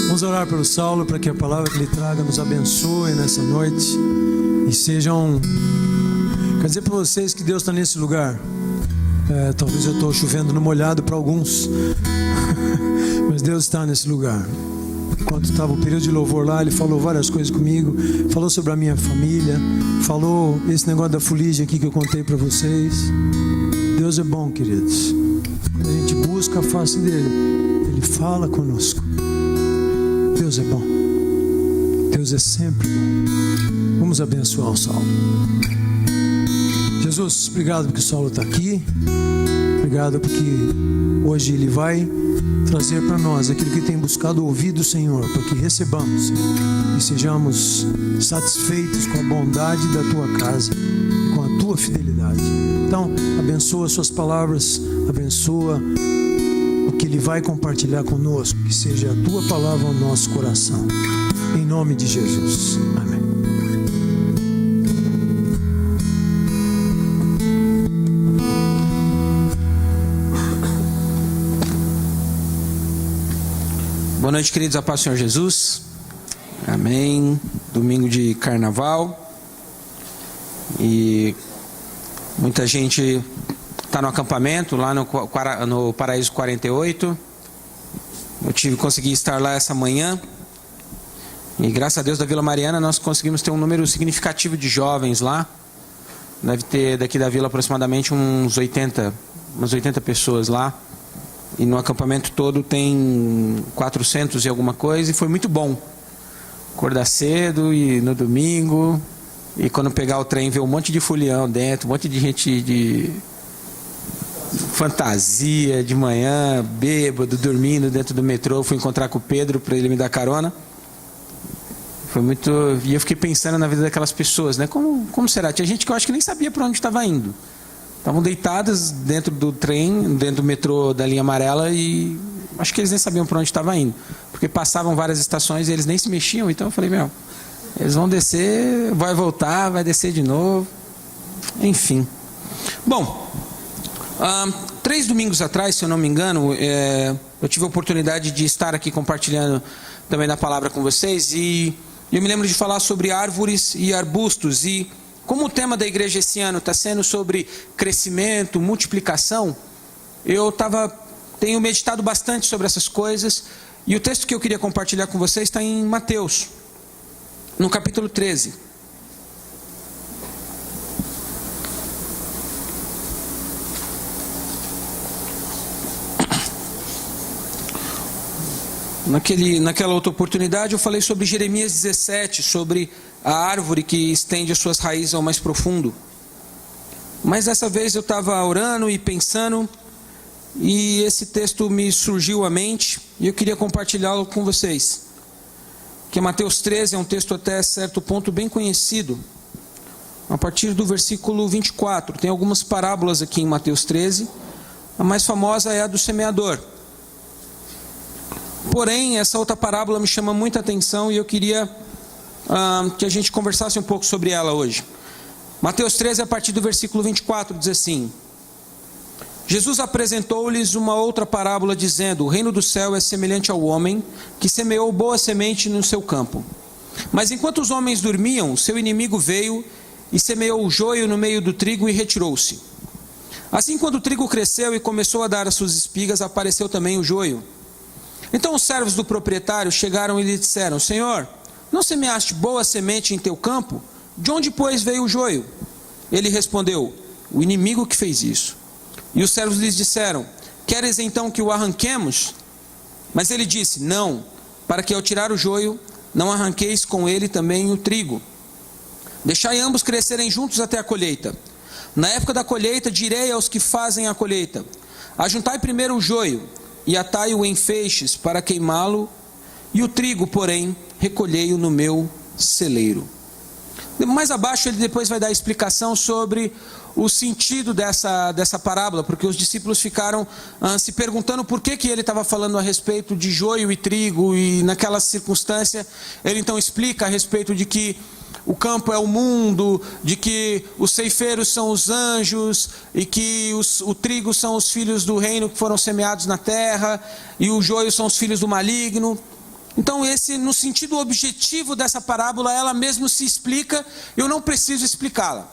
Vamos orar pelo Saulo, para que a palavra que ele traga nos abençoe nessa noite e sejam... Quer dizer para vocês que Deus está nesse lugar. Talvez eu estou chovendo no molhado para alguns, mas Deus está nesse lugar. Enquanto estava o período de louvor lá, ele falou várias coisas comigo, falou sobre a minha família, falou esse negócio da fuligem aqui que eu contei para vocês. Deus é bom, queridos. Quando a gente busca a face dele, ele fala conosco. Deus é bom. Deus é sempre bom. Vamos abençoar o Saulo. Jesus, obrigado porque o Saulo está aqui. Obrigado porque hoje ele vai trazer para nós aquilo que tem buscado ouvir do Senhor, para que recebamos, Senhor, e sejamos satisfeitos com a bondade da tua casa, com a tua fidelidade. Então, abençoa as suas palavras, abençoa o que ele vai compartilhar conosco, que seja a tua palavra ao nosso coração. Em nome de Jesus. Amém. Boa noite, queridos, a paz do Senhor Jesus. Amém. Domingo de carnaval. E muita gente está no acampamento, lá no Paraíso 48. Consegui estar lá essa manhã. E graças a Deus da Vila Mariana nós conseguimos ter um número significativo de jovens lá. Deve ter daqui da vila aproximadamente umas 80 pessoas lá. E no acampamento todo tem 400 e alguma coisa, e foi muito bom acordar cedo e no domingo, e quando pegar o trem ver um monte de folião dentro, um monte de gente de fantasia de manhã, bêbado, dormindo dentro do metrô. Fui encontrar com o Pedro para ele me dar carona. Foi muito... E eu fiquei pensando na vida daquelas pessoas, né? Como será? Tinha gente que eu acho que nem sabia para onde estava indo. Estavam deitadas dentro do trem, dentro do metrô da linha amarela, e acho que eles nem sabiam para onde estava indo, porque passavam várias estações e eles nem se mexiam. Então eu falei, eles vão descer, vai voltar, vai descer de novo, enfim. Bom, 3 domingos atrás, se eu não me engano, eu tive a oportunidade de estar aqui compartilhando também da palavra com vocês, e eu me lembro de falar sobre árvores e arbustos. E como o tema da igreja esse ano está sendo sobre crescimento, multiplicação, eu tenho meditado bastante sobre essas coisas, e o texto que eu queria compartilhar com vocês está em Mateus, no capítulo 13. Naquela outra oportunidade eu falei sobre Jeremias 17, sobre a árvore que estende as suas raízes ao mais profundo. Mas dessa vez eu estava orando e pensando, e esse texto me surgiu à mente, e eu queria compartilhá-lo com vocês. Que Mateus 13 é um texto até certo ponto bem conhecido. A partir do versículo 24, tem algumas parábolas aqui em Mateus 13. A mais famosa é a do semeador. Porém, essa outra parábola me chama muita atenção, e eu queria que a gente conversasse um pouco sobre ela hoje. Mateus 13, a partir do versículo 24, diz assim: Jesus apresentou-lhes uma outra parábola, dizendo: o reino do céu é semelhante ao homem que semeou boa semente no seu campo. Mas enquanto os homens dormiam, seu inimigo veio e semeou o joio no meio do trigo e retirou-se. Assim, quando o trigo cresceu e começou a dar as suas espigas, apareceu também o joio. Então os servos do proprietário chegaram e lhe disseram: Senhor, não semeaste boa semente em teu campo? De onde, pois, veio o joio? Ele respondeu: o inimigo que fez isso. E os servos lhes disseram: queres então que o arranquemos? Mas ele disse: não, para que ao tirar o joio, não arranqueis com ele também o trigo. Deixai ambos crescerem juntos até a colheita. Na época da colheita, direi aos que fazem a colheita: ajuntai primeiro o joio, e atai-o em feixes para queimá-lo, e o trigo, porém, recolhei-o no meu celeiro. Mais abaixo ele depois vai dar explicação sobre o sentido dessa parábola, porque os discípulos ficaram se perguntando por que ele estava falando a respeito de joio e trigo, e naquela circunstância ele então explica a respeito de que o campo é o mundo, de que os ceifeiros são os anjos, e que o trigo são os filhos do reino que foram semeados na terra, e o joio são os filhos do maligno. Então no sentido objetivo dessa parábola, ela mesmo se explica, eu não preciso explicá-la.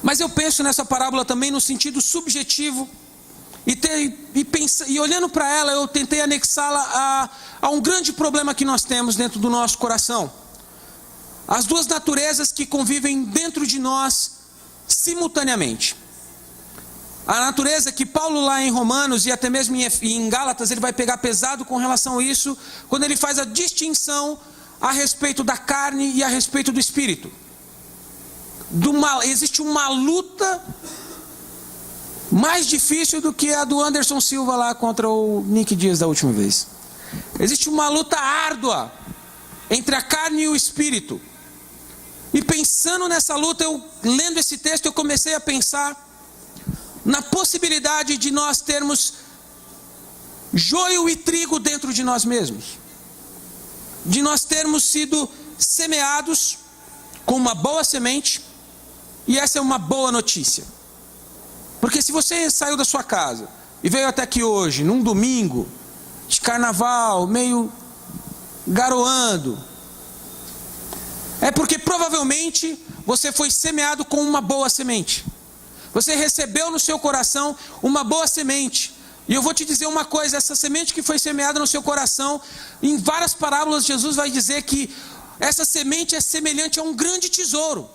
Mas eu penso nessa parábola também no sentido subjetivo, e olhando para ela, eu tentei anexá-la a um grande problema que nós temos dentro do nosso coração. As duas naturezas que convivem dentro de nós simultaneamente. A natureza que Paulo lá em Romanos e até mesmo em Gálatas, ele vai pegar pesado com relação a isso, quando ele faz a distinção a respeito da carne e a respeito do espírito. Existe uma luta mais difícil do que a do Anderson Silva lá contra o Nick Dias da última vez. Existe uma luta árdua entre a carne e o espírito. E pensando nessa luta, lendo esse texto, eu comecei a pensar na possibilidade de nós termos joio e trigo dentro de nós mesmos. De nós termos sido semeados com uma boa semente, e essa é uma boa notícia. Porque se você saiu da sua casa e veio até aqui hoje, num domingo de carnaval, meio garoando, é porque provavelmente você foi semeado com uma boa semente. Você recebeu no seu coração uma boa semente. E eu vou te dizer uma coisa, essa semente que foi semeada no seu coração, em várias parábolas Jesus vai dizer que essa semente é semelhante a um grande tesouro.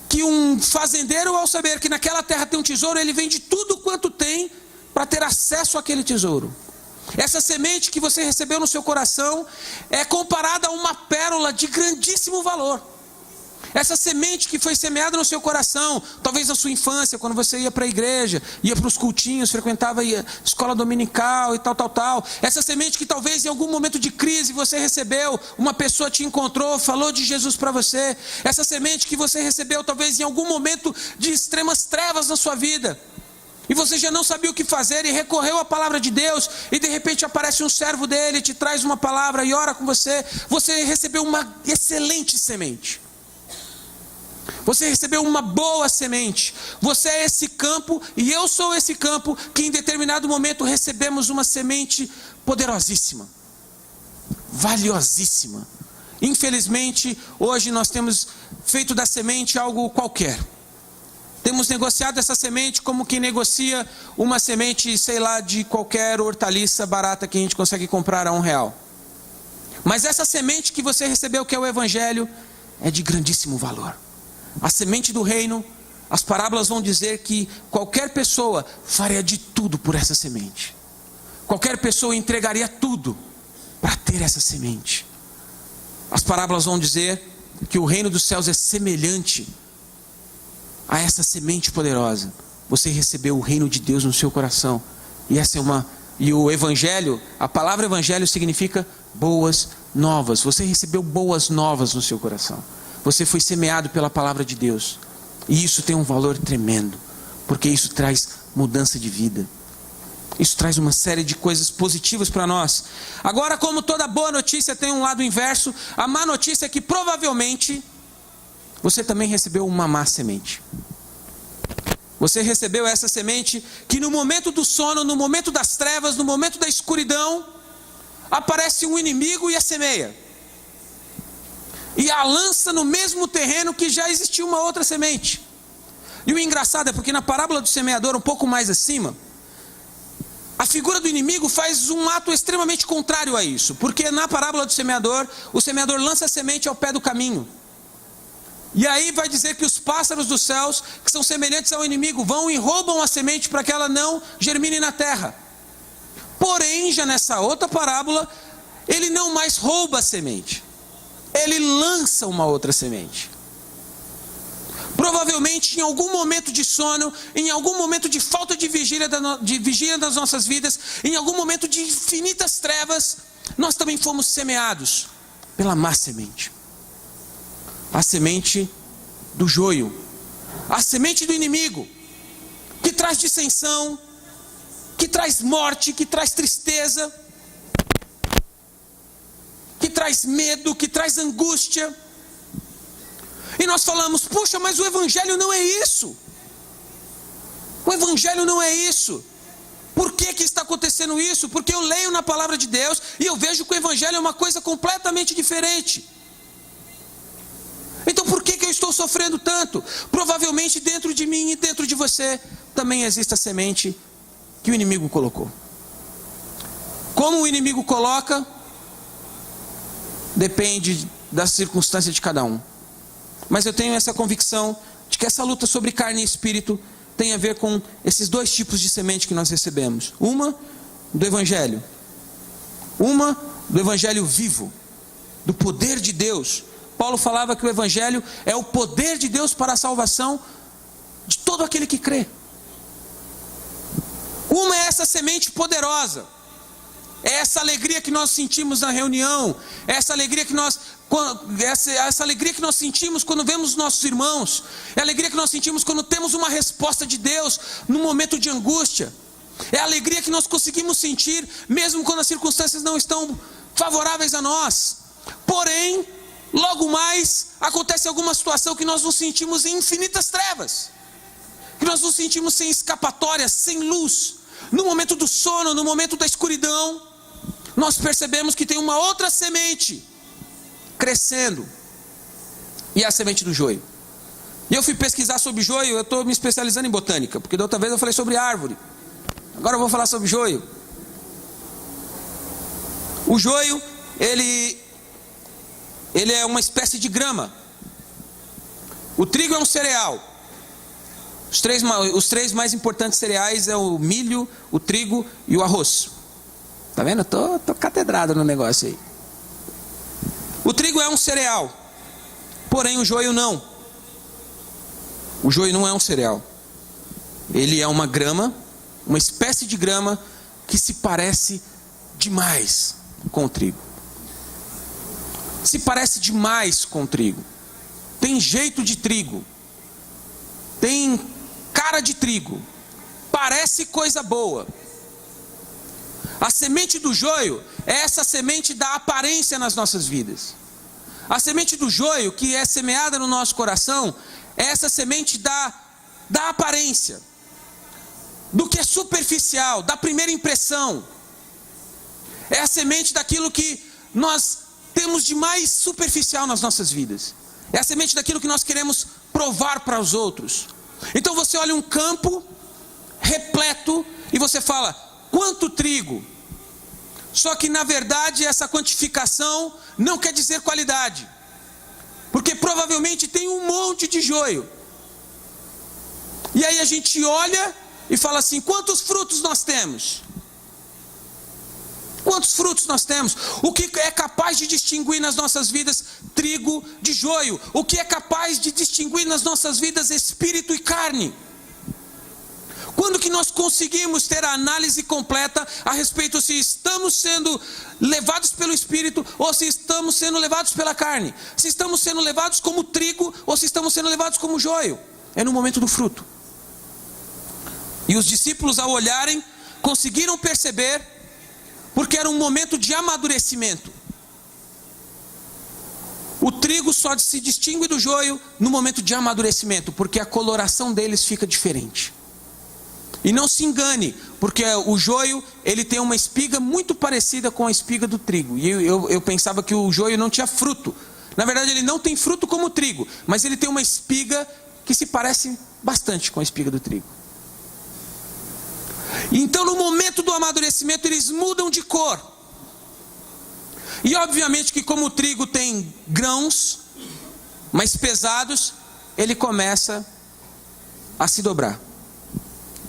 Que um fazendeiro, ao saber que naquela terra tem um tesouro, ele vende tudo quanto tem para ter acesso àquele tesouro. Essa semente que você recebeu no seu coração é comparada a uma pérola de grandíssimo valor. Essa semente que foi semeada no seu coração, talvez na sua infância, quando você ia para a igreja, ia para os cultinhos, frequentava a escola dominical e tal. Essa semente que talvez em algum momento de crise você recebeu, uma pessoa te encontrou, falou de Jesus para você. Essa semente que você recebeu talvez em algum momento de extremas trevas na sua vida. E você já não sabia o que fazer e recorreu à palavra de Deus, e de repente aparece um servo dele, te traz uma palavra e ora com você. Você recebeu uma excelente semente. Você recebeu uma boa semente. Você é esse campo e eu sou esse campo que em determinado momento recebemos uma semente poderosíssima, valiosíssima. Infelizmente, hoje nós temos feito da semente algo qualquer. Temos negociado essa semente como quem negocia uma semente, sei lá, de qualquer hortaliça barata que a gente consegue comprar a R$1. Mas essa semente que você recebeu, que é o Evangelho, é de grandíssimo valor. A semente do reino, as parábolas vão dizer que qualquer pessoa faria de tudo por essa semente. Qualquer pessoa entregaria tudo para ter essa semente. As parábolas vão dizer que o reino dos céus é semelhante a essa semente poderosa. Você recebeu o reino de Deus no seu coração. E o evangelho, a palavra evangelho significa boas novas. Você recebeu boas novas no seu coração. Você foi semeado pela palavra de Deus. E isso tem um valor tremendo, porque isso traz mudança de vida. Isso traz uma série de coisas positivas para nós. Agora, como toda boa notícia tem um lado inverso, a má notícia é que provavelmente você também recebeu uma má semente. Você recebeu essa semente que no momento do sono, no momento das trevas, no momento da escuridão, aparece um inimigo e a semeia. E a lança no mesmo terreno que já existia uma outra semente. E o engraçado é porque na parábola do semeador, um pouco mais acima, a figura do inimigo faz um ato extremamente contrário a isso. Porque na parábola do semeador, o semeador lança a semente ao pé do caminho. E aí vai dizer que os pássaros dos céus, que são semelhantes ao inimigo, vão e roubam a semente para que ela não germine na terra. Porém, já nessa outra parábola, ele não mais rouba a semente. Ele lança uma outra semente. Provavelmente em algum momento de sono, em algum momento de falta de vigília das nossas vidas, em algum momento de infinitas trevas, nós também fomos semeados pela má semente. A semente do joio, a semente do inimigo, que traz dissensão, que traz morte, que traz tristeza, que traz medo, que traz angústia, E nós falamos, puxa, mas o evangelho não é isso. O evangelho não é isso. Por que está acontecendo isso? Porque eu leio na palavra de Deus e eu vejo que o evangelho é uma coisa completamente diferente. Então por que eu estou sofrendo tanto? Provavelmente dentro de mim e dentro de você também existe a semente que o inimigo colocou. Como o inimigo coloca, depende da circunstância de cada um. Mas eu tenho essa convicção de que essa luta sobre carne e espírito tem a ver com esses dois tipos de semente que nós recebemos. Uma do evangelho. Uma do evangelho vivo, do poder de Deus. Paulo falava que o evangelho é o poder de Deus para a salvação de todo aquele que crê. Uma é essa semente poderosa. É essa alegria que nós sentimos na reunião, é essa alegria que nós sentimos quando vemos os nossos irmãos, é a alegria que nós sentimos quando temos uma resposta de Deus num momento de angústia, é a alegria que nós conseguimos sentir mesmo quando as circunstâncias não estão favoráveis a nós. Porém, logo mais acontece alguma situação que nós nos sentimos em infinitas trevas, que nós nos sentimos sem escapatória, sem luz. No momento do sono, no momento da escuridão, nós percebemos que tem uma outra semente crescendo, e é a semente do joio. E eu fui pesquisar sobre joio. Eu estou me especializando em botânica, porque da outra vez eu falei sobre árvore, agora eu vou falar sobre joio. O joio, ele é uma espécie de grama. O trigo é um cereal. Os três mais importantes cereais é o milho, o trigo e o arroz. Tá vendo? Eu tô catedrado no negócio aí. O trigo é um cereal, porém o joio não. O joio não é um cereal. Ele é uma grama, uma espécie de grama que se parece demais com o trigo. Se parece demais com o trigo. Tem jeito de trigo. Tem cara de trigo. Parece coisa boa. A semente do joio é essa semente da aparência nas nossas vidas. A semente do joio que é semeada no nosso coração é essa semente da aparência, do que é superficial, da primeira impressão. É a semente daquilo que nós temos de mais superficial nas nossas vidas. É a semente daquilo que nós queremos provar para os outros. Então você olha um campo repleto e você fala, quanto trigo? Só que na verdade essa quantificação não quer dizer qualidade, porque provavelmente tem um monte de joio. E aí a gente olha e fala assim, quantos frutos nós temos? Quantos frutos nós temos? O que é capaz de distinguir nas nossas vidas trigo de joio? O que é capaz de distinguir nas nossas vidas espírito e carne? Quando que nós conseguimos ter a análise completa a respeito se estamos sendo levados pelo Espírito ou se estamos sendo levados pela carne? Se estamos sendo levados como trigo ou se estamos sendo levados como joio? É no momento do fruto. E os discípulos, ao olharem, conseguiram perceber, porque era um momento de amadurecimento. O trigo só se distingue do joio no momento de amadurecimento, porque a coloração deles fica diferente. E não se engane, porque o joio, ele tem uma espiga muito parecida com a espiga do trigo. E eu pensava que o joio não tinha fruto. Na verdade ele não tem fruto como o trigo, mas ele tem uma espiga que se parece bastante com a espiga do trigo. Então no momento do amadurecimento eles mudam de cor. E obviamente que como o trigo tem grãos mais pesados, ele começa a se dobrar.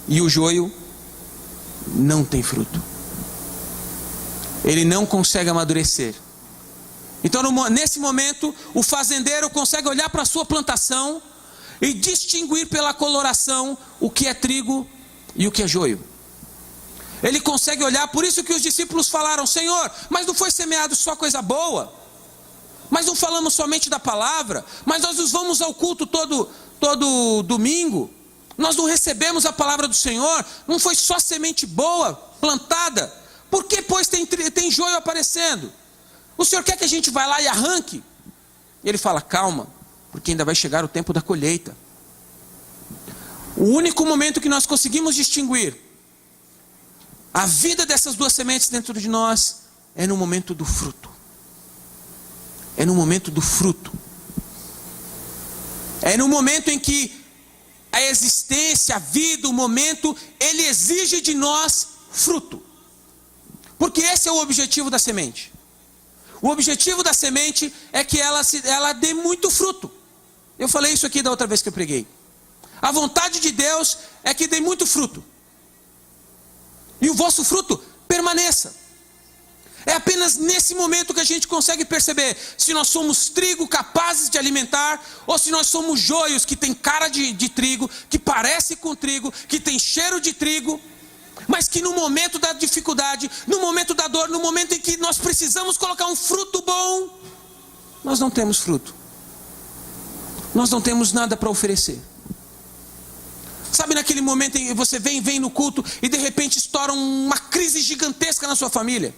E o joio não tem fruto. Ele não consegue amadurecer. Então nesse momento o fazendeiro consegue olhar para a sua plantação e distinguir pela coloração o que é trigo e o que é joio. Ele consegue olhar, por isso que os discípulos falaram, Senhor, mas não foi semeado só coisa boa? Mas não falamos somente da palavra? Mas nós vamos ao culto todo domingo? Nós não recebemos a palavra do Senhor? Não foi só semente boa, plantada? Por que, pois, tem joio aparecendo? O Senhor quer que a gente vá lá e arranque? E ele fala, calma, porque ainda vai chegar o tempo da colheita. O único momento que nós conseguimos distinguir a vida dessas duas sementes dentro de nós é no momento do fruto. É no momento do fruto. É no momento em que a existência, a vida, o momento, ele exige de nós fruto. Porque esse é o objetivo da semente. O objetivo da semente é que ela dê muito fruto. Eu falei isso aqui da outra vez que eu preguei. A vontade de Deus é que dê muito fruto. E o vosso fruto permaneça. É apenas nesse momento que a gente consegue perceber se nós somos trigo capazes de alimentar, ou se nós somos joios que tem cara de trigo, que parece com trigo, que tem cheiro de trigo, mas que no momento da dificuldade, no momento da dor, no momento em que nós precisamos colocar um fruto bom, nós não temos fruto. Nós não temos nada para oferecer. Sabe naquele momento em que você vem no culto e de repente estoura uma crise gigantesca na sua família?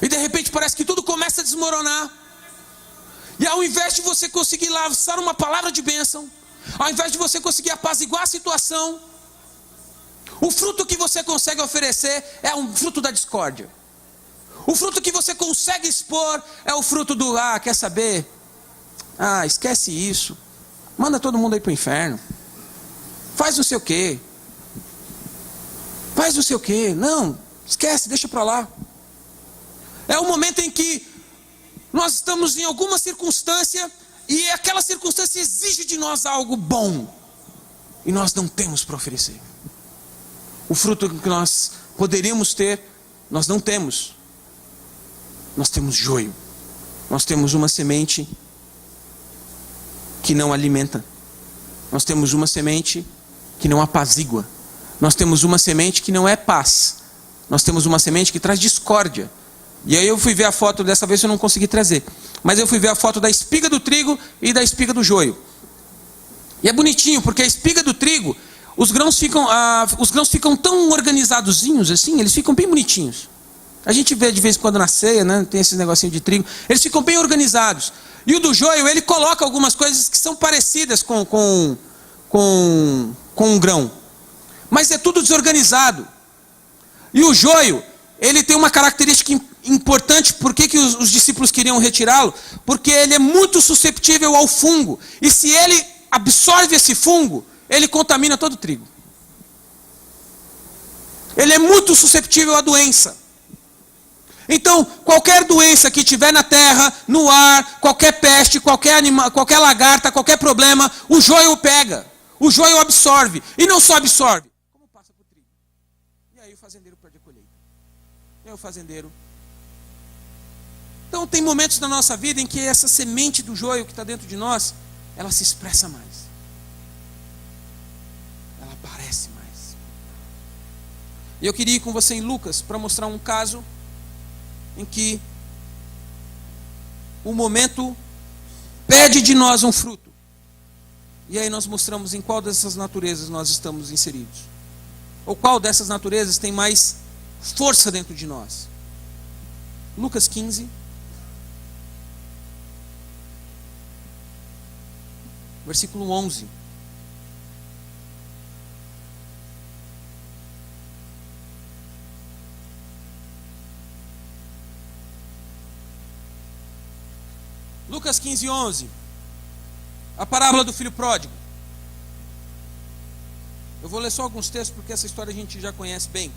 E de repente parece que tudo começa a desmoronar. E ao invés de você conseguir lançar uma palavra de bênção, ao invés de você conseguir apaziguar a situação, o fruto que você consegue oferecer é um fruto da discórdia. O fruto que você consegue expor é o fruto do, quer saber? Esquece isso. Manda todo mundo aí para o inferno. Faz não sei o quê. Faz não sei o quê. Não, esquece, deixa para lá. É o momento em que nós estamos em alguma circunstância e aquela circunstância exige de nós algo bom e nós não temos para oferecer. O fruto que nós poderíamos ter, nós não temos. Nós temos joio. Nós temos uma semente que não alimenta. Nós temos uma semente que não apazigua. Nós temos uma semente que não é paz. Nós temos uma semente que traz discórdia. E aí eu fui ver a foto, dessa vez eu não consegui trazer, mas eu fui ver a foto da espiga do trigo e da espiga do joio. E é bonitinho, porque a espiga do trigo, os grãos ficam tão organizadozinhos assim, eles ficam bem bonitinhos. A gente vê de vez em quando na ceia, né, tem esse negocinho de trigo, eles ficam bem organizados. E o do joio, ele coloca algumas coisas que são parecidas com um grão, mas é tudo desorganizado. E o joio, ele tem uma característica importante. Por que os discípulos queriam retirá-lo? Porque ele é muito susceptível ao fungo. E se ele absorve esse fungo, ele contamina todo o trigo. Ele é muito susceptível à doença. Então, qualquer doença que tiver na terra, no ar, qualquer peste, qualquer animal, qualquer lagarta, qualquer problema, o joio pega. O joio absorve. E não só absorve, como passa para o trigo. E aí o fazendeiro perde a colheita. E aí o fazendeiro... Então tem momentos na nossa vida em que essa semente do joio que está dentro de nós, ela se expressa mais. Ela aparece mais. E eu queria ir com você em Lucas para mostrar um caso em que o momento pede de nós um fruto. E aí nós mostramos em qual dessas naturezas nós estamos inseridos. Ou qual dessas naturezas tem mais força dentro de nós. Lucas 15. Versículo 11. Lucas 15, 11. A parábola do filho pródigo. Eu vou ler só alguns textos porque essa história a gente já conhece bem.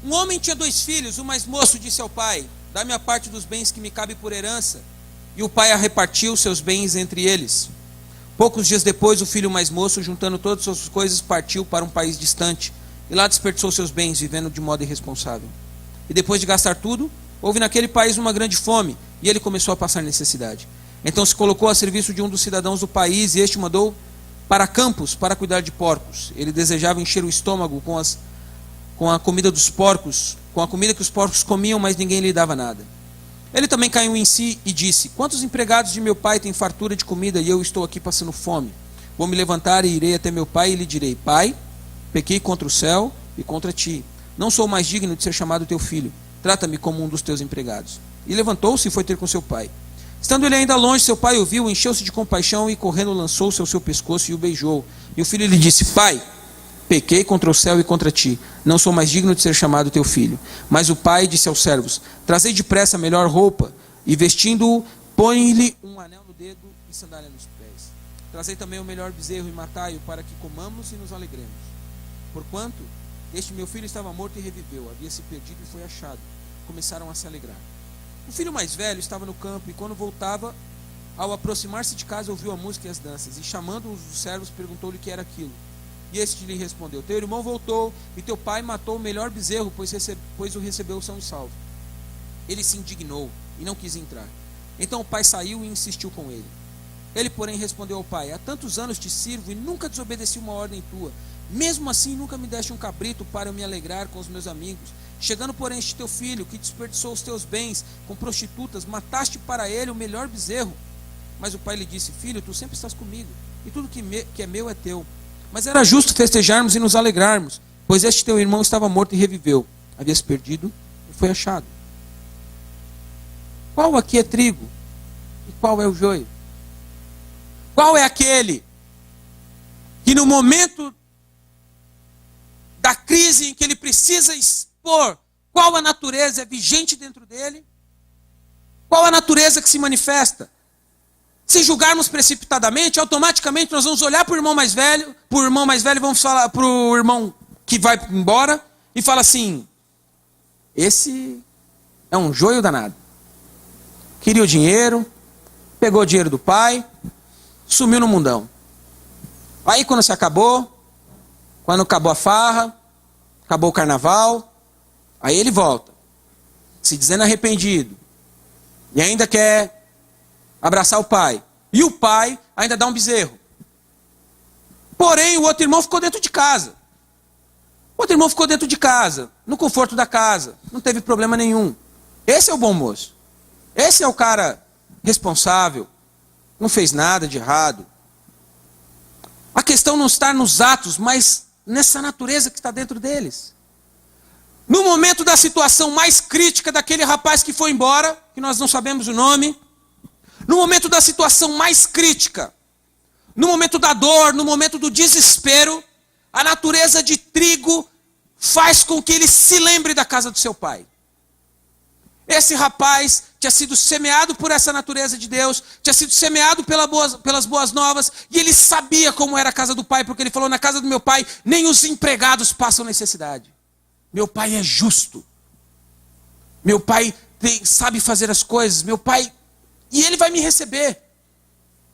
Um homem tinha 2 filhos. O mais moço disse ao pai: dá-me a parte dos bens que me cabe por herança. E o pai repartiu seus bens entre eles. Poucos dias depois, o filho mais moço, juntando todas as suas coisas, partiu para um país distante. E lá desperdiçou seus bens, vivendo de modo irresponsável. E depois de gastar tudo, houve naquele país uma grande fome, e ele começou a passar necessidade. Então se colocou a serviço de um dos cidadãos do país, e este mandou para campos para cuidar de porcos. Ele desejava encher o estômago com a comida dos porcos, com a comida que os porcos comiam, mas ninguém lhe dava nada. Ele também caiu em si e disse: quantos empregados de meu pai têm fartura de comida e eu estou aqui passando fome? Vou me levantar e irei até meu pai e lhe direi: pai, pequei contra o céu e contra ti. Não sou mais digno de ser chamado teu filho. Trata-me como um dos teus empregados. E levantou-se e foi ter com seu pai. Estando ele ainda longe, seu pai o viu, encheu-se de compaixão e correndo lançou-se ao seu pescoço e o beijou. E o filho lhe disse: Pai, pequei contra o céu e contra ti, não sou mais digno de ser chamado teu filho. Mas o pai disse aos servos: Trazei depressa a melhor roupa, e vestindo-o, põe-lhe um anel no dedo e sandália nos pés. Trazei também o melhor bezerro e matai-o, para que comamos e nos alegremos. Porquanto este meu filho estava morto e reviveu, havia se perdido e foi achado. Começaram a se alegrar. O filho mais velho estava no campo, e quando voltava, ao aproximar-se de casa, ouviu a música e as danças, e chamando os servos, perguntou-lhe o que era aquilo. E este lhe respondeu: Teu irmão voltou, e teu pai matou o melhor bezerro, pois o recebeu são e salvo. Ele se indignou e não quis entrar. Então o pai saiu e insistiu com ele. Ele, porém, respondeu ao pai: Há tantos anos te sirvo e nunca desobedeci uma ordem tua. Mesmo assim nunca me deste um cabrito para eu me alegrar com os meus amigos. Chegando, porém, este teu filho, que desperdiçou os teus bens com prostitutas, mataste para ele o melhor bezerro. Mas o pai lhe disse: Filho, tu sempre estás comigo, e tudo que é meu é teu. Mas era justo festejarmos e nos alegrarmos, pois este teu irmão estava morto e reviveu, havia se perdido e foi achado. Qual aqui é trigo e qual é o joio? Qual é aquele que no momento da crise em que ele precisa expor qual a natureza é vigente dentro dele, qual a natureza que se manifesta? Se julgarmos precipitadamente, automaticamente nós vamos olhar para o irmão mais velho, vamos falar para o irmão que vai embora e fala assim: esse é um joio danado. Queria o dinheiro, pegou o dinheiro do pai, sumiu no mundão. Aí quando acabou a farra, acabou o carnaval, aí ele volta, se dizendo arrependido, e ainda quer abraçar o pai. E o pai ainda dá um bezerro. Porém, o outro irmão ficou dentro de casa. No conforto da casa, não teve problema nenhum. Esse é o bom moço. Esse é o cara responsável, não fez nada de errado. A questão não está nos atos, mas nessa natureza que está dentro deles. No momento da situação mais crítica daquele rapaz que foi embora, que nós não sabemos o nome, no momento da situação mais crítica, no momento da dor, no momento do desespero, a natureza de trigo faz com que ele se lembre da casa do seu pai. Esse rapaz tinha sido semeado por essa natureza de Deus, tinha sido semeado pelas boas novas, e ele sabia como era a casa do pai, porque ele falou: na casa do meu pai nem os empregados passam necessidade. Meu pai é justo. Meu pai sabe fazer as coisas. Meu pai... E ele vai me receber.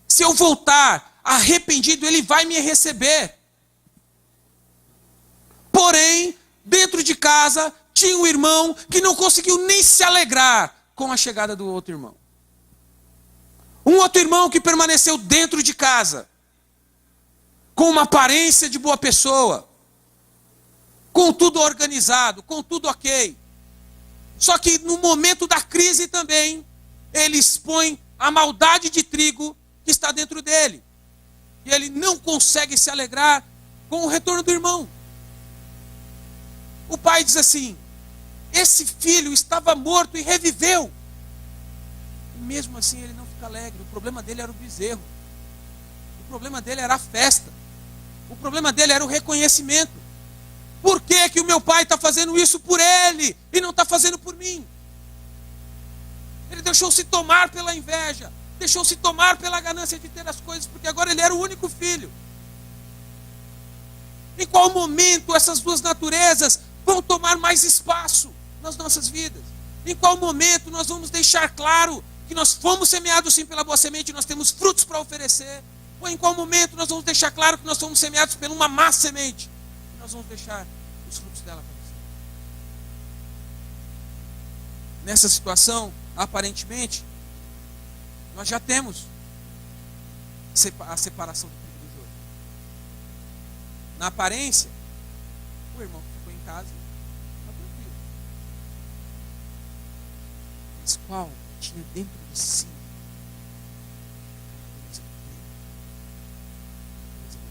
Se eu voltar arrependido, ele vai me receber. Porém, dentro de casa, tinha um irmão que não conseguiu nem se alegrar com a chegada do outro irmão. Um outro irmão que permaneceu dentro de casa, com uma aparência de boa pessoa, com tudo organizado, com tudo ok. Só que no momento da crise também, ele expõe a maldade de trigo que está dentro dele. E ele não consegue se alegrar com o retorno do irmão. O pai diz assim: esse filho estava morto e reviveu. E mesmo assim ele não fica alegre. O problema dele era o bezerro. O problema dele era a festa. O problema dele era o reconhecimento. Por que que o meu pai está fazendo isso por ele e não está fazendo por mim? Ele deixou-se tomar pela inveja, deixou-se tomar pela ganância de ter as coisas, porque agora ele era o único filho. Em qual momento essas duas naturezas vão tomar mais espaço nas nossas vidas? Em qual momento nós vamos deixar claro que nós fomos semeados sim pela boa semente e nós temos frutos para oferecer? Ou em qual momento nós vamos deixar claro que nós fomos semeados por uma má semente e nós vamos deixar os frutos dela aparecer? Nessa situação, aparentemente, nós já temos a separação do trigo do joio. Na aparência, o irmão que ficou em casa está tranquilo. Mas qual tinha dentro de si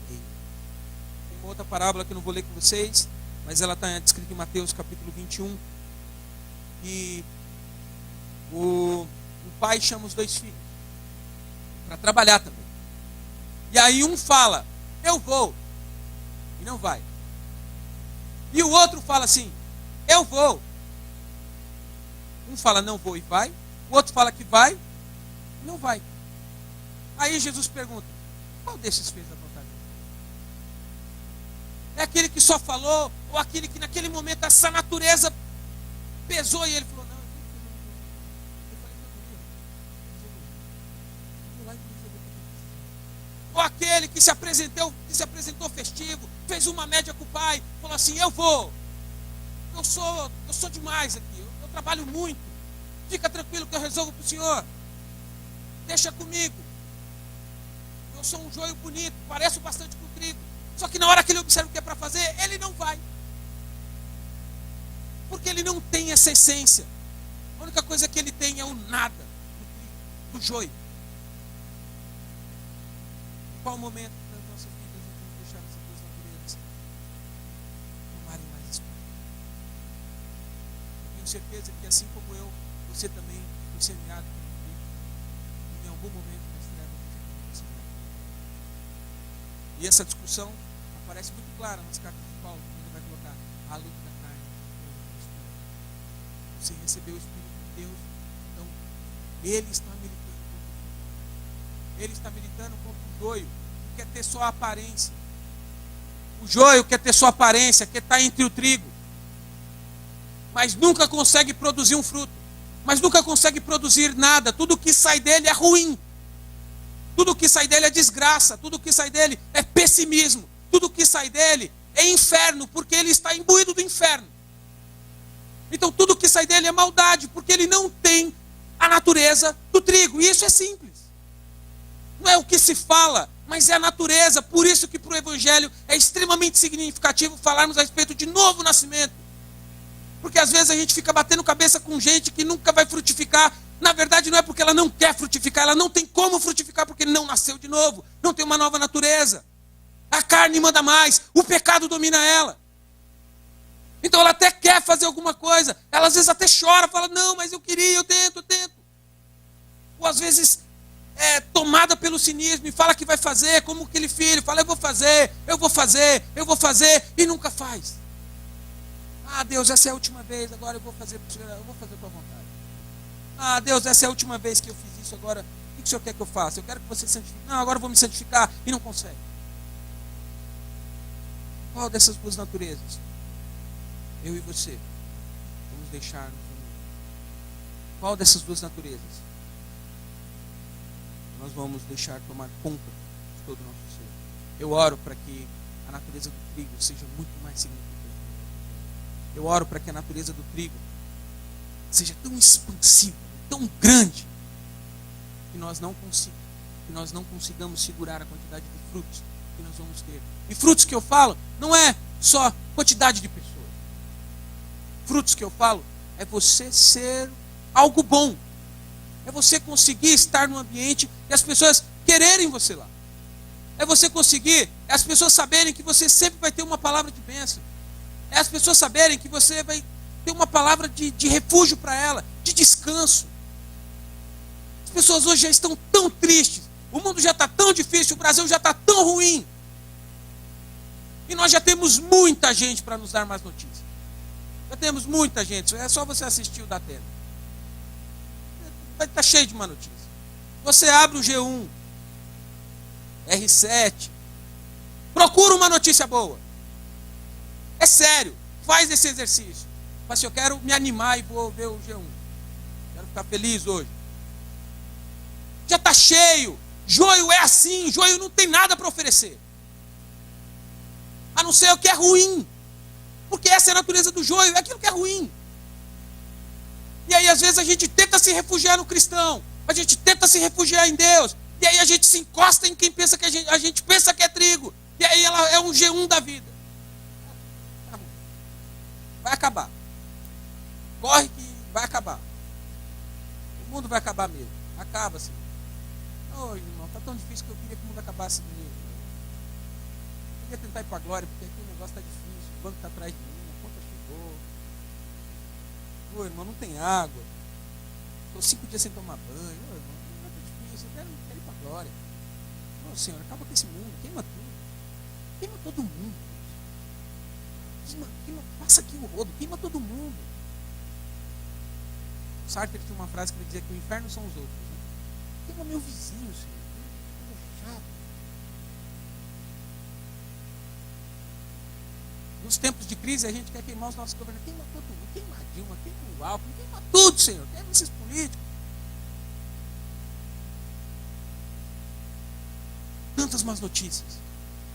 tem uma outra parábola que eu não vou ler com vocês, mas ela está descrita em Mateus capítulo 21. E O pai chama os 2 filhos para trabalhar também. E aí um fala, eu vou, e não vai. E o outro fala assim, eu vou. Um fala não vou e vai, o outro fala que vai e não vai. Aí Jesus pergunta, qual desses fez a vontade de Deus? É aquele que só falou, ou aquele que naquele momento essa natureza pesou e ele falou, não, eu falei que eu vou lá e ou aquele que se apresentou festivo, fez uma média com o pai, falou assim, eu vou, eu sou demais aqui, eu trabalho muito, fica tranquilo que eu resolvo para o senhor, deixa comigo, eu sou um joio bonito, pareço bastante com trigo, só que na hora que ele observa o que é para fazer, ele não vai, porque ele não tem essa essência, a única coisa que ele tem é o nada, do joio. Em qual momento das nossas vidas nós vamos deixar essas 2 naturezas tomarem mais espaço? Tenho certeza que assim como eu, você também foi semeado pelo trigo. Em algum momento nas trevas você foi semeado. E essa discussão aparece muito clara nas cartas de Paulo, quando ele vai colocar a luta da carne e do espírito. Você recebeu o Espírito de Deus, então ele está militando contra o trigo. Ele está militando contra o joio, que quer ter só a aparência. O joio quer ter só a aparência, quer estar entre o trigo. Mas nunca consegue produzir um fruto. Mas nunca consegue produzir nada. Tudo que sai dele é ruim. Tudo que sai dele é desgraça. Tudo que sai dele é pessimismo. Tudo que sai dele é inferno, porque ele está imbuído do inferno. Então tudo que sai dele é maldade, porque ele não tem a natureza do trigo. E isso é simples. Não é o que se fala, mas é a natureza. Por isso que para o Evangelho é extremamente significativo falarmos a respeito de novo nascimento. Porque às vezes a gente fica batendo cabeça com gente que nunca vai frutificar. Na verdade não é porque ela não quer frutificar, ela não tem como frutificar porque não nasceu de novo, não tem uma nova natureza. A carne manda mais, o pecado domina ela. Então ela até quer fazer alguma coisa, ela às vezes até chora, fala, não, mas eu queria, eu tento. Ou às vezes é tomada pelo cinismo e fala que vai fazer, como aquele filho, fala, eu vou fazer, e nunca faz. Ah, Deus, essa é a última vez, agora eu vou fazer para o Senhor, eu vou fazer com a vontade. Ah, Deus, essa é a última vez que eu fiz isso, agora, o que o Senhor quer que eu faça? Eu quero que você santifique. Não, agora eu vou me santificar, e não consegue. Qual dessas 2 naturezas? Eu e você vamos deixar nos unir. Qual dessas 2 naturezas nós vamos deixar tomar conta de todo o nosso ser? Eu oro para que a natureza do trigo seja muito mais significativa. Eu oro para que a natureza do trigo seja tão expansiva, tão grande, que nós não consigamos segurar a quantidade de frutos que nós vamos ter. E frutos que eu falo não é só quantidade de pessoas. Frutos que eu falo é você ser algo bom. É você conseguir estar num ambiente e as pessoas quererem você lá. É você conseguir, as pessoas saberem que você sempre vai ter uma palavra de bênção. É as pessoas saberem que você vai ter uma palavra de refúgio para ela, de descanso. As pessoas hoje já estão tão tristes. O mundo já está tão difícil, o Brasil já está tão ruim. E nós já temos muita gente para nos dar mais notícias. Já temos muita gente, é só você assistir o da Atena. Vai estar cheio de má notícia. Você abre o G1, R7, procura uma notícia boa. É sério, faz esse exercício. Mas se eu quero me animar e vou ver o G1, quero ficar feliz hoje. Já está cheio. Joio é assim, joio não tem nada para oferecer. A não ser o que é ruim. Porque essa é a natureza do joio, é aquilo que é ruim. E aí às vezes a gente tenta se refugiar no cristão, a gente tenta se refugiar em Deus, e aí a gente se encosta em quem pensa que a gente pensa que é trigo, e aí ela é um G1 da vida. Vai acabar. Corre que vai acabar. O mundo vai acabar mesmo. Acaba assim. Ô irmão, tá tão difícil que eu queria que o mundo acabasse mesmo. Eu queria tentar ir para a glória, porque aqui o negócio tá difícil, o banco tá atrás de mim, a conta chegou. Ô irmão, não tem água. Estou 5 dias sem tomar banho. Não é difícil, eu quero ir para a glória. Não, Senhor, acaba com esse mundo, queima tudo. Queima todo mundo. Passa aqui o rodo, queima todo mundo. O Sartre tinha uma frase que ele dizia que o inferno são os outros. Né? Queima meu vizinho, Senhor. Chato. Nos tempos de crise a gente quer queimar os nossos governantes. Queima todo mundo, queima a Dilma, queima o Alckmin, queima tudo, Senhor. Queima esses políticos. Tantas más notícias.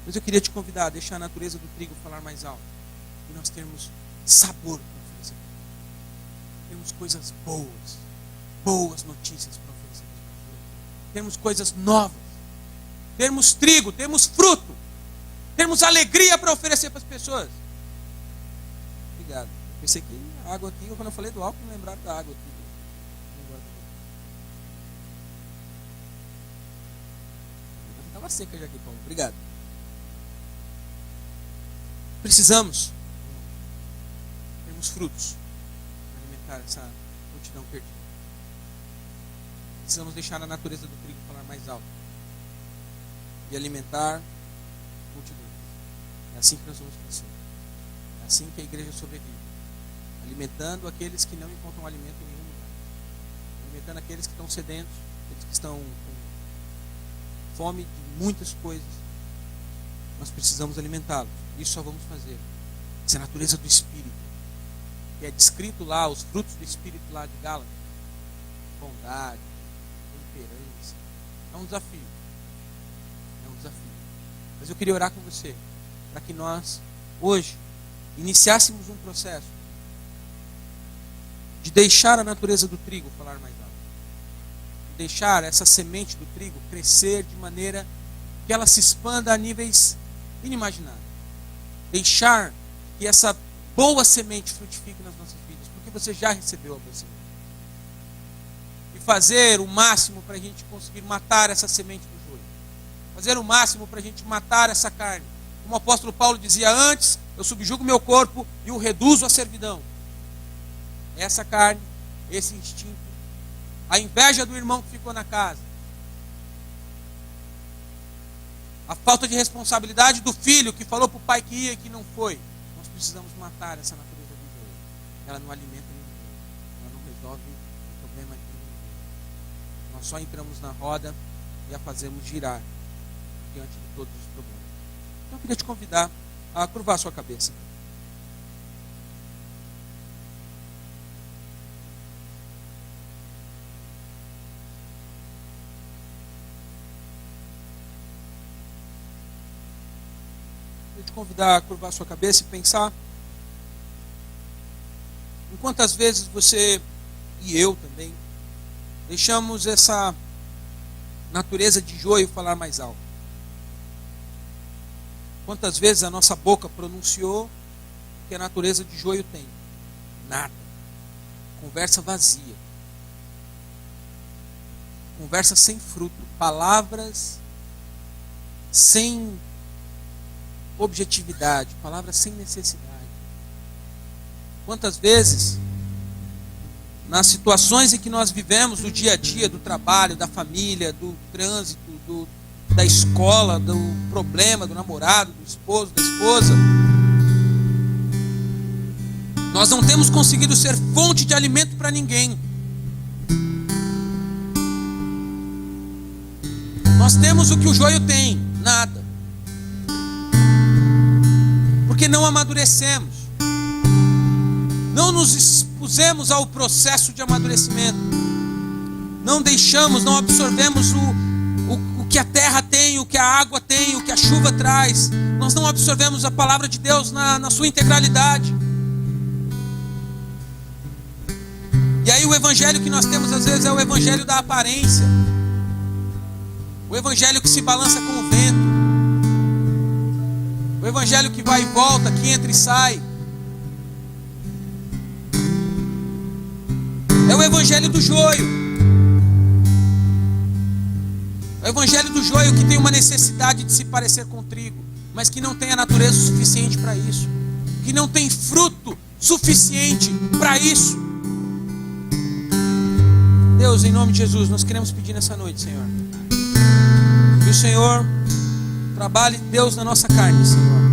Mas eu queria te convidar a deixar a natureza do trigo falar mais alto. E nós termos sabor para oferecer. Temos coisas boas. Boas notícias para oferecer. Temos coisas novas. Temos trigo, temos fruto. Temos alegria para oferecer para as pessoas. Obrigado. Pensei que a água aqui, quando eu falei do álcool, me lembraram da água aqui. Estava seca já aqui, Paulo. Obrigado. Precisamos termos frutos para alimentar essa multidão perdida. Precisamos deixar a natureza do trigo falar mais alto e alimentar multidão. É assim que nós vamos crescer. É assim que a igreja sobrevive. Alimentando aqueles que não encontram alimento em nenhum lugar. Alimentando aqueles que estão sedentos, aqueles que estão com fome de muitas coisas. Nós precisamos alimentá-los. Isso só vamos fazer. Essa é a natureza do Espírito. Que é descrito lá, os frutos do Espírito lá de Gálatas. Bondade, temperança. É um desafio. É um desafio. Mas eu queria orar com você. Para que nós, hoje, iniciássemos um processo de deixar a natureza do trigo falar mais alto. De deixar essa semente do trigo crescer de maneira que ela se expanda a níveis inimagináveis. Deixar que essa boa semente frutifique nas nossas vidas, porque você já recebeu a boa semente. E fazer o máximo para a gente conseguir matar essa semente do joio. Fazer o máximo para a gente matar essa carne. Como o apóstolo Paulo dizia antes, eu subjugo meu corpo e o reduzo à servidão. Essa carne, esse instinto, a inveja do irmão que ficou na casa, a falta de responsabilidade do filho que falou para o pai que ia e que não foi. Nós precisamos matar essa natureza do joio. Ela não alimenta ninguém. Ela não resolve o problema de ninguém. Nós só entramos na roda e a fazemos girar diante de todos os problemas. Então eu queria te convidar a curvar a sua cabeça. Te convidar a curvar a sua cabeça e pensar em quantas vezes você e eu também deixamos essa natureza de joio falar mais alto. Quantas vezes a nossa boca pronunciou o que a natureza de joio tem? Nada. Conversa vazia. Conversa sem fruto. Palavras sem objetividade, palavras sem necessidade. Quantas vezes, nas situações em que nós vivemos, do dia a dia, do trabalho, da família, do trânsito, da escola, do problema, do namorado, do esposo, da esposa, nós não temos conseguido ser fonte de alimento para ninguém. Nós temos o que o joio tem, nada. Porque não amadurecemos, não nos expusemos ao processo de amadurecimento, não deixamos, não absorvemos o que a terra tem, o que a água tem, o que a chuva traz. Nós não absorvemos a palavra de Deus na sua integralidade. E aí o evangelho que nós temos às vezes é o evangelho da aparência, o evangelho que se balança com o vento, o evangelho que vai e volta, que entra e sai. É o evangelho do joio. É o evangelho do joio que tem uma necessidade de se parecer com o trigo, mas que não tem a natureza suficiente para isso, que não tem fruto suficiente para isso. Deus, em nome de Jesus, nós queremos pedir nessa noite, Senhor, que o Senhor trabalhe, Deus, na nossa carne, Senhor,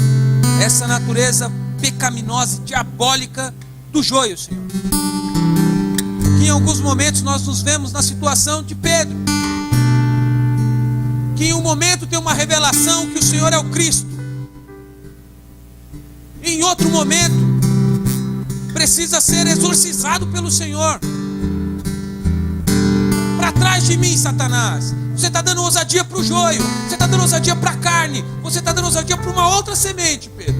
essa natureza pecaminosa e diabólica do joio, Senhor. Que em alguns momentos nós nos vemos na situação de Pedro, que em um momento tem uma revelação que o Senhor é o Cristo, em outro momento precisa ser exorcizado pelo Senhor. Para trás de mim, Satanás. Você está dando ousadia para o joio, você está dando ousadia para a carne, você está dando ousadia para uma outra semente, Pedro.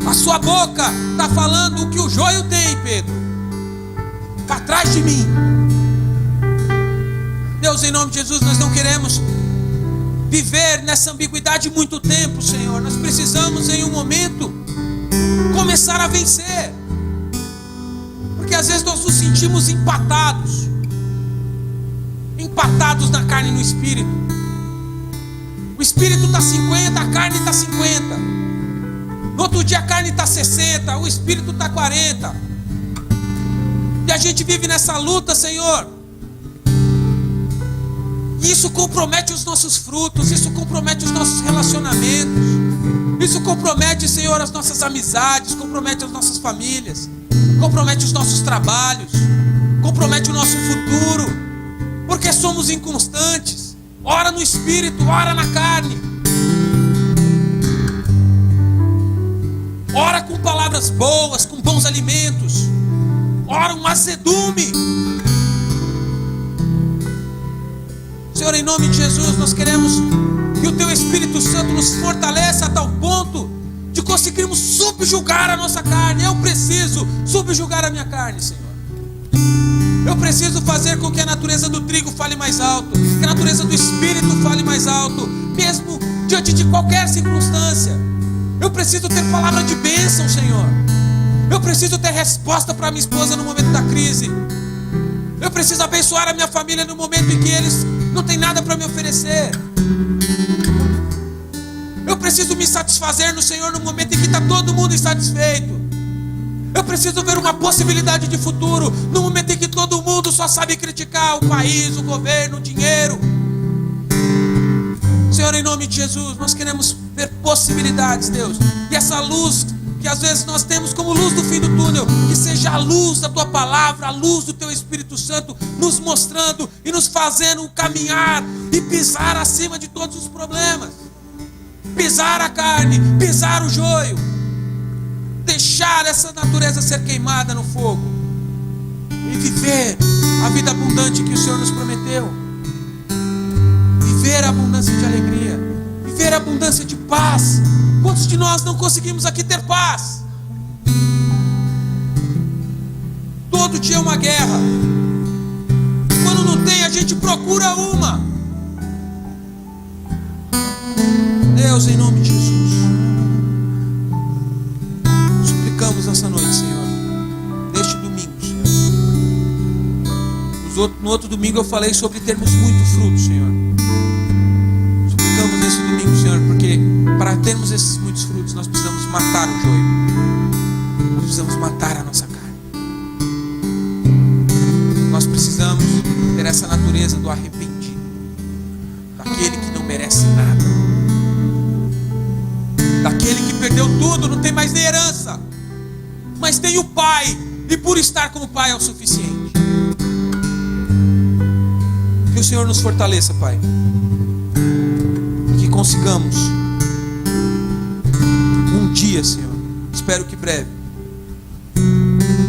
A sua boca está falando o que o joio tem, Pedro. Para trás de mim. Deus, em nome de Jesus, nós não queremos viver nessa ambiguidade muito tempo, Senhor. Nós precisamos em um momento começar a vencer, porque às vezes nós nos sentimos empatados na carne e no espírito. O espírito está 50, a carne está 50. No outro dia a carne está 60, o espírito está 40. E a gente vive nessa luta, Senhor. E isso compromete os nossos frutos, isso compromete os nossos relacionamentos, isso compromete, Senhor, as nossas amizades, compromete as nossas famílias, compromete os nossos trabalhos, compromete o nosso futuro, porque somos inconstantes. Ora no espírito, ora na carne. Ora com palavras boas, com bons alimentos. Ora um azedume. Senhor, em nome de Jesus, nós queremos que o Teu Espírito Santo nos fortaleça a tal ponto de conseguirmos subjugar a nossa carne. Eu preciso subjugar a minha carne, Senhor. Eu preciso fazer com que a natureza do trigo fale mais alto, que a natureza do Espírito fale mais alto, mesmo diante de qualquer circunstância. Eu preciso ter palavra de bênção, Senhor. Eu preciso ter resposta para minha esposa no momento da crise. Eu preciso abençoar a minha família no momento em que eles não têm nada para me oferecer. Eu preciso me satisfazer no Senhor no momento em que está todo mundo insatisfeito. Eu preciso ver uma possibilidade de futuro no momento em que todo mundo só sabe criticar o país, o governo, o dinheiro. Senhor, em nome de Jesus, nós queremos ver possibilidades, Deus. E essa luz que às vezes nós temos como luz do fim do túnel, que seja a luz da Tua palavra, a luz do Teu Espírito Santo, nos mostrando e nos fazendo caminhar e pisar acima de todos os problemas. Pisar a carne, pisar o joio, deixar essa natureza ser queimada no fogo e viver a vida abundante que o Senhor nos prometeu. Viver a abundância de alegria, viver a abundância de paz. Quantos de nós não conseguimos aqui ter paz? Todo dia é uma guerra. Quando não tem, a gente procura uma. Deus, em nome de Jesus, suplicamos essa noite, Senhor, neste domingo, Senhor. No outro domingo eu falei sobre termos muito fruto, Senhor. Suplicamos nesse domingo, Senhor, porque para termos esses muitos frutos nós precisamos matar o joio. Nós precisamos matar a nossa carne. Nós precisamos ter essa natureza do arrependido, daquele que não merece nada, daquele que perdeu tudo, não tem mais nem herança, mas tem o Pai, e por estar com o Pai é o suficiente. Que o Senhor nos fortaleça, Pai, e que consigamos um dia, Senhor, espero que breve,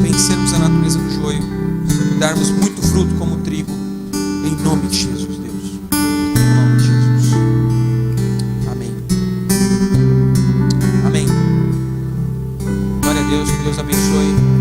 vencermos a natureza do joio e darmos muito fruto como o trigo, em nome de Jesus, Deus, em nome de Jesus. Amém. Amém. Glória a Deus, que Deus abençoe.